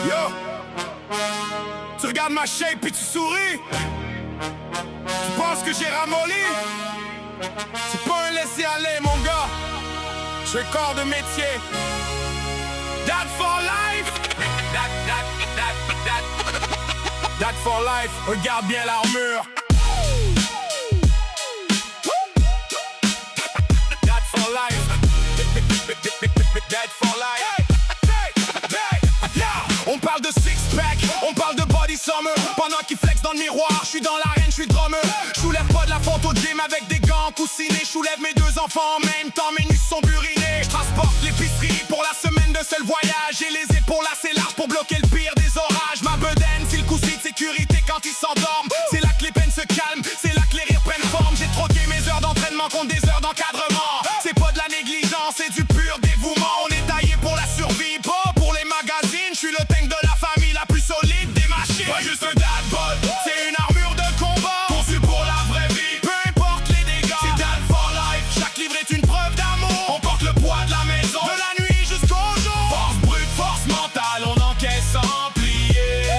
Yo, tu regardes ma shape et tu souris. Tu penses que j'ai ramolli? C'est pas un laisser-aller mon gars. Je suis corps de métier. That for life. That for life. Regarde bien l'armure. That for life. That for life. On parle de six-pack, on parle de body summer. Pendant qu'il flex dans le miroir, je suis dans l'arène, je suis drummer. Je soulève pas de la photo de gym avec des gants coussinés. Je soulève mes deux enfants en même temps, mes nuits sont burinés. Je transporte l'épicerie pour la semaine de seul voyage. J'ai les épaules assez larges pour bloquer le pire des orages. Ma bedaine, c'est le coussi de sécurité quand ils s'endorment. C'est là que les peines se calment, c'est là que les rires prennent forme. J'ai troqué mes heures d'entraînement contre des heures d'encadrement. C'est pas de la négligence, c'est du pur dévouement. On est taillé pour la survie, pas pour les magazines. Je suis le tank de la famille la plus solide des machines. Pas juste un dad-bod, c'est une armure de combat conçue pour la vraie vie, peu importe les dégâts. C'est dad for life, chaque livre est une preuve d'amour. On porte le poids de la maison, de la nuit jusqu'au jour. Force brute, force mentale, on encaisse sans plier.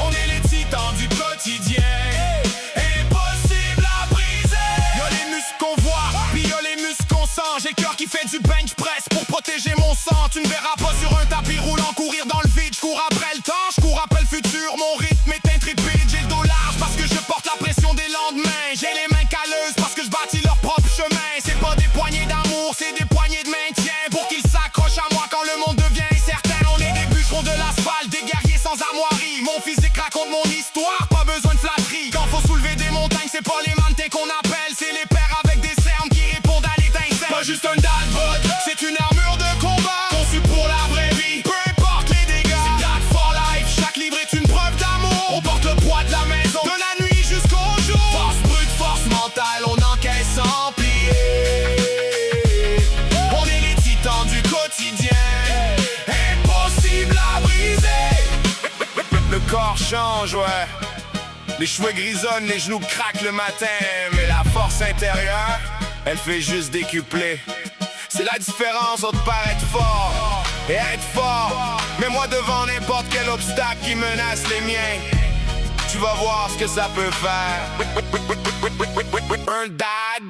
On est les titans du quotidien, impossible à briser. Y'a les muscles qu'on voit, puis y'a les muscles qu'on sent. J'ai le cœur qui fait du bench press pour protéger mon sang. Tu ne verras pas sur un tapis roulant courir dans le vide. Je cours après le temps, je cours après le futur. Mon rythme est intrépide, j'ai le dos large parce que je porte la pression des lendemains. J'ai les mains calleuses parce que je bâtis leur propre chemin. C'est pas des poignées d'amour, c'est des poignées de maintien. Pour qu'ils s'accrochent à moi quand le monde devient incertain. On est des bûcherons de l'asphalte, des guerriers sans armoirie. Mon physique raconte mon histoire, pas besoin de flatterie. Quand faut soulever des montagnes, c'est pas les mannequins qu'on appelle, c'est les pères avec des cernes qui répondent à l'étincelle. Pas juste un dad-bod, c'est une armure de combat conçue pour la vraie vie, peu importe les dégâts. C'est dad for life, chaque livre est une preuve d'amour. On porte le poids de la maison, de la nuit jusqu'au jour. Force brute, force mentale, on encaisse sans plier. On est les titans du quotidien, impossible à briser. Le corps change, ouais. Les cheveux grisonnent, les genoux craquent le matin. Mais la force intérieure, elle fait juste décupler. C'est la différence entre paraître fort et être fort. Mets-moi devant n'importe quel obstacle qui menace les miens. Tu vas voir ce que ça peut faire. Un dad